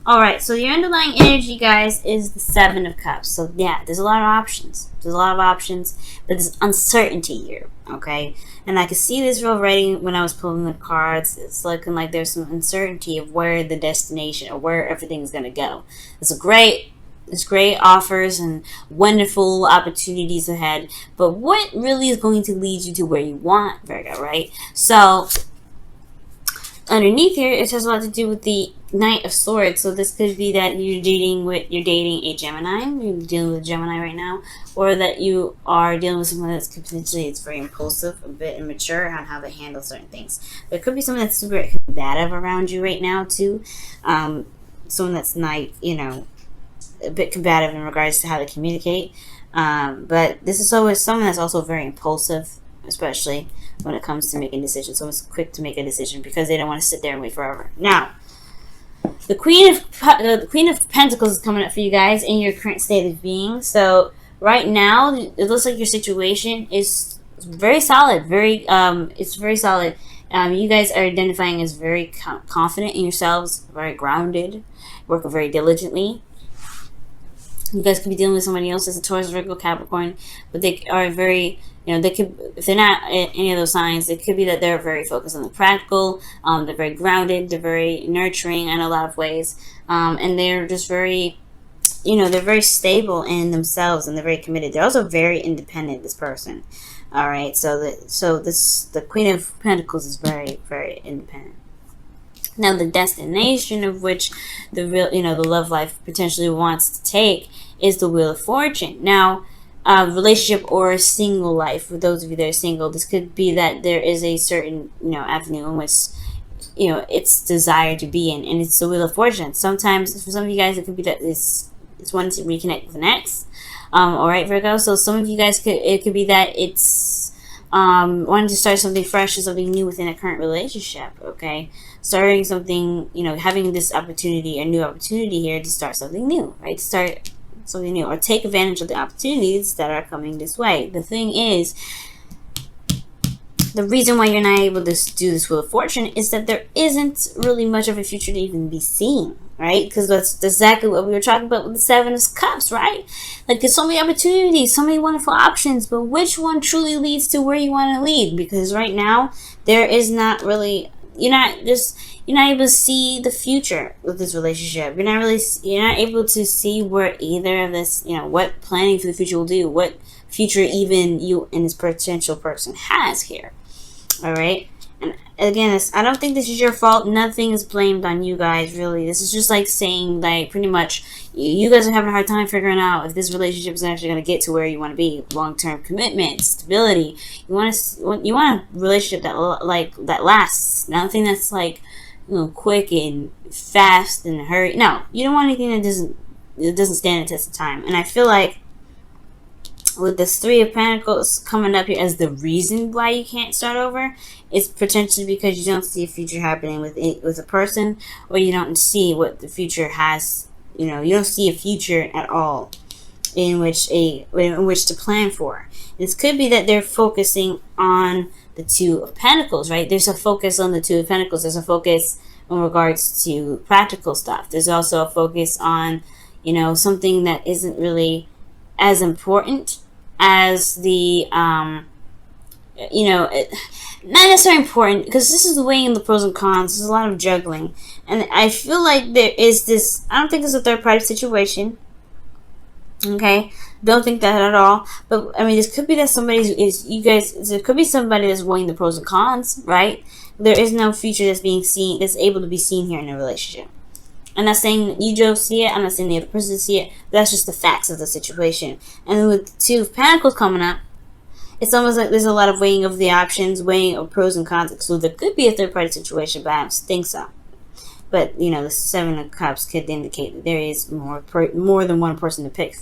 Alright, so your underlying energy, guys, is the Seven of Cups. So, yeah, there's a lot of options. There's a lot of options, but there's uncertainty here, okay? And I could see this already when I was pulling the cards. It's looking like there's some uncertainty of where the destination or where everything's going to go. There's great offers and wonderful opportunities ahead, but what really is going to lead you to where you want, Virgo, right? So, underneath here, it has a lot to do with the Knight of Swords. So this could be that you're dating a Gemini. You're dealing with a Gemini right now, or that you are dealing with someone that's potentially it's very impulsive, a bit immature on how they handle certain things. But it could be someone that's super combative around you right now too. Someone that's not, a bit combative in regards to how they communicate. But this is always someone that's also very impulsive, especially when it comes to making decisions. Someone's quick to make a decision because they don't want to sit there and wait forever. Now, the Queen of Pentacles is coming up for you guys in your current state of being. So right now, it looks like your situation is very solid. It's very solid. You guys are identifying as very confident in yourselves, very grounded, work very diligently. You guys could be dealing with somebody else as a Taurus, Virgo, Capricorn, but they are very, they could, if they're not any of those signs, it could be that they're very focused on the practical, they're very grounded, they're very nurturing in a lot of ways, and they're just very, they're very stable in themselves, and they're very committed. They're also very independent, this person. All right, the Queen of Pentacles is very, very independent. Now, the destination of which the love life potentially wants to take is the Wheel of Fortune. Now, relationship or single life, for those of you that are single, this could be that there is a certain, avenue in which, it's desired to be in, and it's the Wheel of Fortune. Sometimes, for some of you guys, it could be that it's wanting to reconnect with an ex. All right, Virgo. So some of you guys it could be that it's wanting to start something fresh and something new within a current relationship. Okay. Starting something, having this opportunity, a new opportunity here to start something new, right? To start something new or take advantage of the opportunities that are coming this way. The thing is, the reason why you're not able to do this Wheel of Fortune is that there isn't really much of a future to even be seen, right? Because that's exactly what we were talking about with the Seven of Cups, right? Like, there's so many opportunities, so many wonderful options, but which one truly leads to where you want to lead? Because right now, there is not really... You're not able to see the future with this relationship. You're not able to see where either of this, what planning for the future will do, what future even you and this potential person has here. All right. And again, I don't think this is your fault. Nothing is blamed on you guys, really. This is just like saying, like, pretty much, you guys are having a hard time figuring out if this relationship is actually going to get to where you want to be. Long-term commitment, stability. You want a relationship that lasts. Nothing that's like, quick and fast and hurry. No, you don't want anything that doesn't stand the test of time. And I feel like with this Three of Pentacles coming up here as the reason why you can't start over, it's potentially because you don't see a future happening with a person, or you don't see what the future has. You don't see a future at all in which to plan for. This could be that they're focusing on the Two of Pentacles, right? There's a focus on the Two of Pentacles. There's a focus in regards to practical stuff. There's also a focus on, something that isn't really as important as the, not necessarily important, because this is weighing the pros and cons. There's a lot of juggling. And I feel like there is this, I don't think it's a third party situation. Okay? Don't think that at all. But, this could be that there could be somebody that's weighing the pros and cons, right? There is no future that's able to be seen here in a relationship. I'm not saying you don't see it. I'm not saying the other person see it. That's just the facts of the situation. And with the Two of Pentacles coming up, it's almost like there's a lot of weighing of the options, weighing of pros and cons. So there could be a third-party situation, but I don't think so. But, the Seven of Cups could indicate that there is more than one person to pick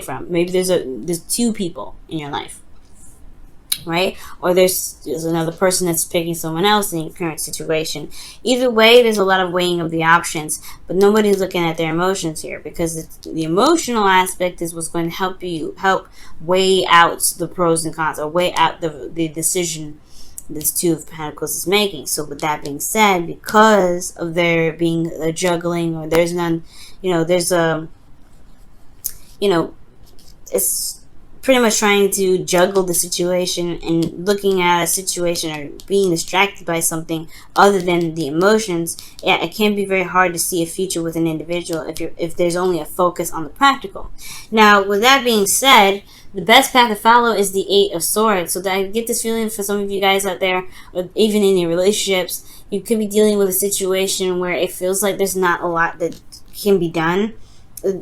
from. Maybe there's two people in your life, right? Or there's another person that's picking someone else in your current situation. Either way, there's a lot of weighing of the options, but nobody's looking at their emotions here, because the emotional aspect is what's going to help weigh out the pros and cons, or weigh out the decision this Two of Pentacles is making. So with that being said, because of there being a juggling, or there's none, there's a, it's pretty much trying to juggle the situation and looking at a situation or being distracted by something other than the emotions. Yeah, it can be very hard to see a future with an individual if there's only a focus on the practical. Now, with that being said, the best path to follow is the Eight of Swords. So that I get this feeling for some of you guys out there, or even in your relationships, you could be dealing with a situation where it feels like there's not a lot that can be done.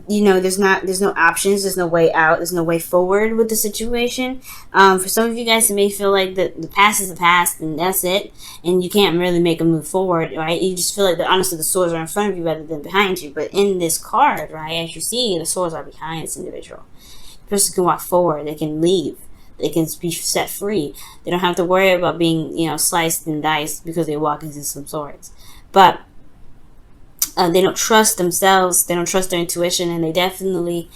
There's no options, there's no way out, there's no way forward with the situation. For some of you guys, it may feel like the past is the past and that's it, and you can't really make a move forward, right? You just feel like honestly the swords are in front of you rather than behind you. But in this card, right, as you see, the swords are behind this individual. The person can walk forward, they can leave, they can be set free. They don't have to worry about being, sliced and diced because they walk into some swords. But they don't trust themselves, they don't trust their intuition, and they definitely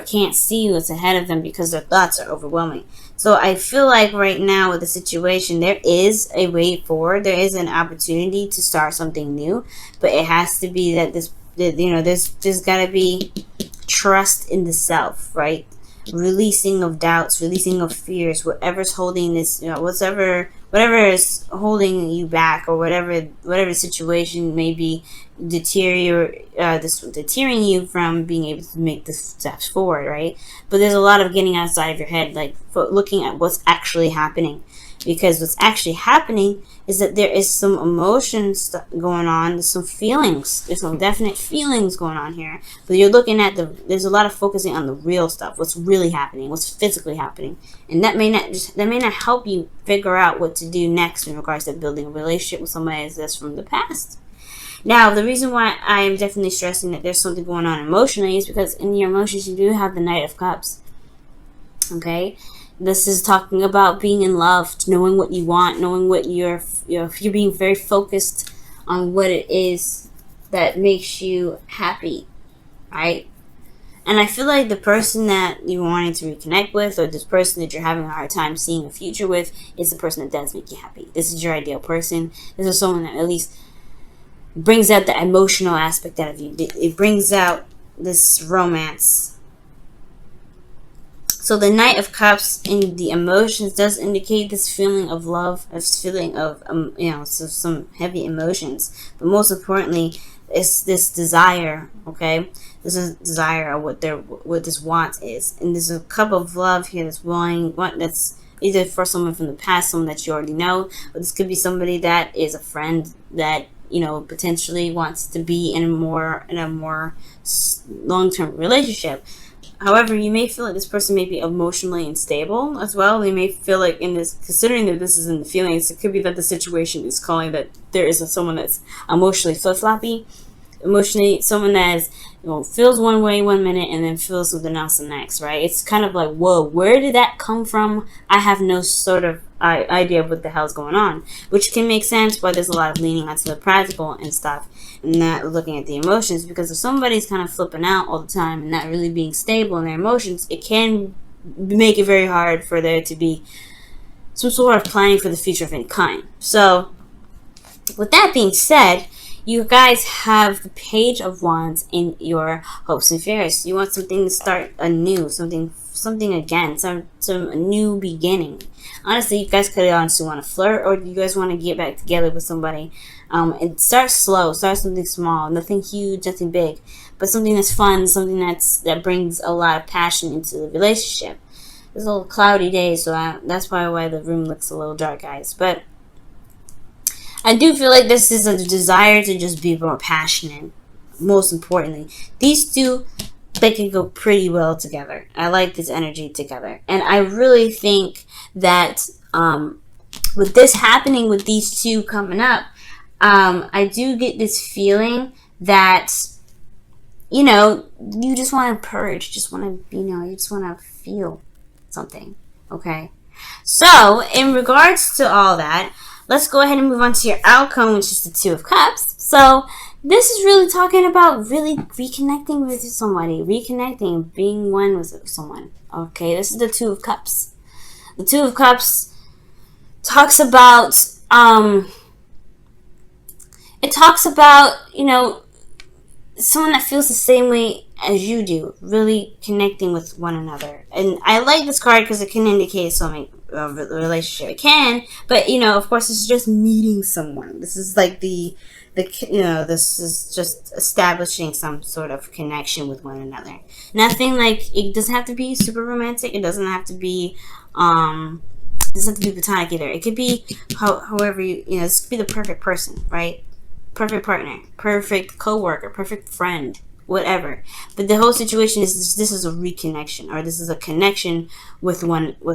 can't see what's ahead of them because their thoughts are overwhelming. So I feel like right now with the situation, there is a way forward, there is an opportunity to start something new, but it has to be that there's got to be trust in the self, right? Releasing of doubts, releasing of fears, whatever's holding this, whatever is holding you back, or whatever situation may be deterring you from being able to make the steps forward, right? But there's a lot of getting outside of your head, like looking at what's actually happening. Because what's actually happening is that there is some emotions going on, there's some feelings, there's some definite feelings going on here. But you're looking at there's a lot of focusing on the real stuff, what's really happening, what's physically happening. And that may not help you figure out what to do next in regards to building a relationship with somebody that's from the past. Now, the reason why I am definitely stressing that there's something going on emotionally is because in your emotions you do have the Knight of Cups. Okay? This is talking about being in love, knowing what you want, knowing what you're being very focused on what it is that makes you happy, right? And I feel like the person that you're wanting to reconnect with, or this person that you're having a hard time seeing a future with, is the person that does make you happy. This is your ideal person. This is someone that at least brings out the emotional aspect out of you. It brings out this romance. So the Knight of Cups in the emotions does indicate this feeling of love, this feeling of some heavy emotions. But most importantly, it's this desire. Okay, this is desire of what this want is, and there's a cup of love here that's that's either for someone from the past, someone that you already know, or this could be somebody that is a friend that potentially wants to be in a more long-term relationship. However, you may feel like this person may be emotionally unstable as well. They may feel like considering that this is in the feelings, it could be that the situation is calling that there is someone that's emotionally flip-floppy. Emotionally, someone that feels one way one minute and then feels something else the next, right? It's kind of like, whoa, where did that come from? I have no sort of idea of what the hell's going on, which can make sense why there's a lot of leaning onto the practical and stuff and not looking at the emotions, because if somebody's kind of flipping out all the time and not really being stable in their emotions, it can make it very hard for there to be some sort of planning for the future of any kind. So with that being said, you guys have the Page of Wands in your hopes and fears. You want something to start anew, something again, some new beginning. Honestly, you guys could honestly want to flirt, or you guys want to get back together with somebody. And start slow, start something small, nothing huge, nothing big, but something that's fun, something that brings a lot of passion into the relationship. It's a little cloudy day, so that's probably why the room looks a little dark, guys. But I do feel like this is a desire to just be more passionate. Most importantly, these two, they can go pretty well together. I like this energy together. And I really think that with this happening, with these two coming up, I do get this feeling that, you just want to purge, just want to, you just want to feel something, okay? So, in regards to all that, let's go ahead and move on to your outcome, which is the Two of Cups. So, this is really talking about really reconnecting with somebody, reconnecting, being one with someone, okay? This is the Two of Cups. The Two of Cups talks about it talks about, you know, someone that feels the same way as you do, really connecting with one another. And I like this card because it can indicate something of a relationship. It can, but you know, of course, it's just meeting someone. This is like the you know, this is just establishing some sort of connection with one another. Nothing like, it doesn't have to be super romantic. It doesn't have to be it doesn't have to be platonic either. It could be however you know, this could be the perfect person, right? Perfect partner, perfect co-worker, perfect friend, whatever. But the whole situation is this is a reconnection, or this is a connection with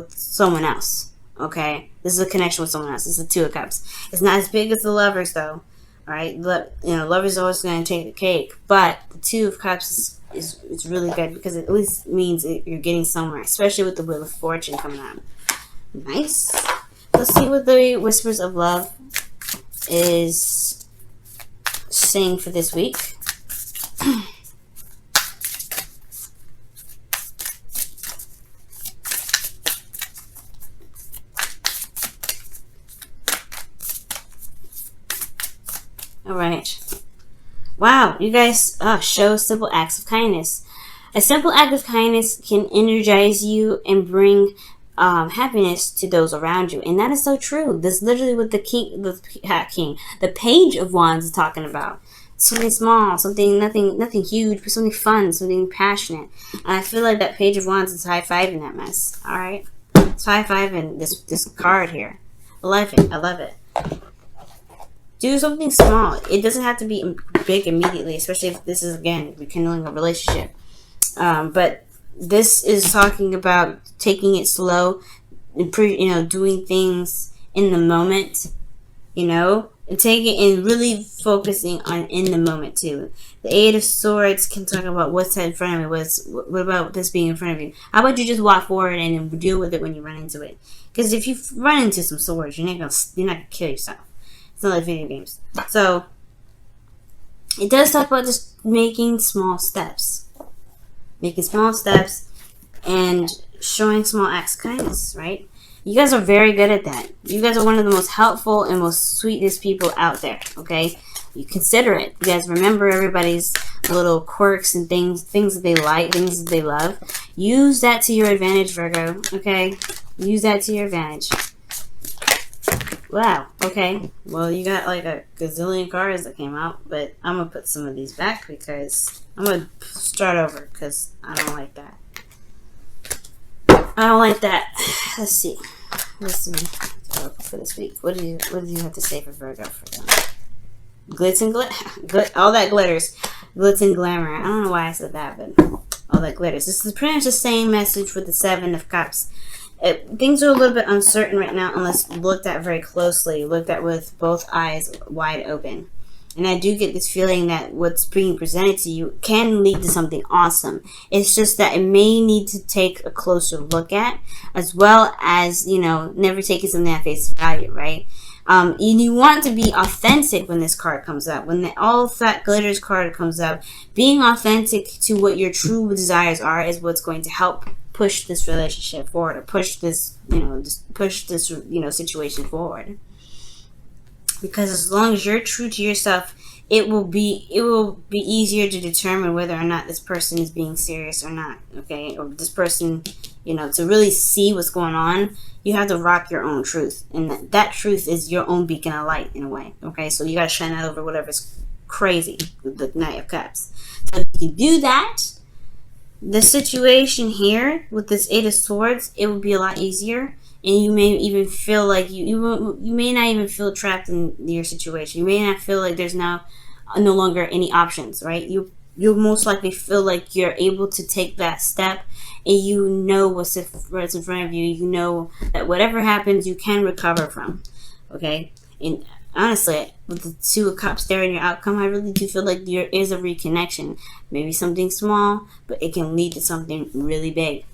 someone else. Okay, this is a connection with someone else. This is the Two of Cups. It's not as big as the Lovers, though. All right, you know, Lovers always going to take the cake, but the Two of Cups is really good because it at least means you're getting somewhere, especially with the Wheel of Fortune coming out. Nice. Let's see what the Whispers of Love is saying for this week. All right. Wow, you guys show simple acts of kindness. A simple act of kindness can energize you and bring happiness to those around you, and that is so true. That's literally what the Page of Wands is talking about. Something small, something nothing huge, but something fun, something passionate. And I feel like that Page of Wands is high-fiving that mess. All right, it's high-fiving this card here. I love it. I love it. Do something small. It doesn't have to be big immediately, especially if this is, again, rekindling a relationship. But this is talking about taking it slow, you know, doing things in the moment, you know, and really focusing on in the moment too. The Eight of Swords can talk about what's in front of me. What about this being in front of you? How about you just walk forward and then deal with it when you run into it? Because if you run into some swords, you're not gonna kill yourself. It's not like video games. So it does talk about just making small steps. Making small steps and showing small acts of kindness, right? You guys are very good at that. You guys are one of the most helpful and most sweetest people out there, okay? You consider it. You guys remember everybody's little quirks and things that they like, things that they love. Use that to your advantage, Virgo, okay? Use that to your advantage. Wow, okay. Well, you got like a gazillion cards that came out, but I'm going to put some of these back because I'm going to start over because I don't like that. I don't like that. Let's see. Listen for this week. What do you have to say for Virgo for them? Glitz and all that glitters. Glitz and glamour. I don't know why I said that, but all that glitters. This is pretty much the same message with the Seven of Cups. Things are a little bit uncertain right now unless looked at very closely, looked at with both eyes wide open. And I do get this feeling that what's being presented to you can lead to something awesome. It's just that it may need to take a closer look at, as well as, you know, never taking something at face value, right? And you want to be authentic when this card comes up. When the All That Glitters card comes up, being authentic to what your true desires are is what's going to help push this relationship forward, or push this, situation forward. Because as long as you're true to yourself, it will be easier to determine whether or not this person is being serious or not, okay? Or this person, to really see what's going on, you have to rock your own truth. And that truth is your own beacon of light, in a way, okay? So you got to shine that over whatever's crazy with the Knight of Cups. So if you can do that, the situation here with this Eight of Swords, it would be a lot easier. And you may even feel like you may not even feel trapped in your situation. You may not feel like there's no longer any options, right? You'll most likely feel like you're able to take that step, and you know what's in front of you. You know that whatever happens, you can recover from, okay? And honestly, with the Two of Cups there in your outcome, I really do feel like there is a reconnection. Maybe something small, but it can lead to something really big.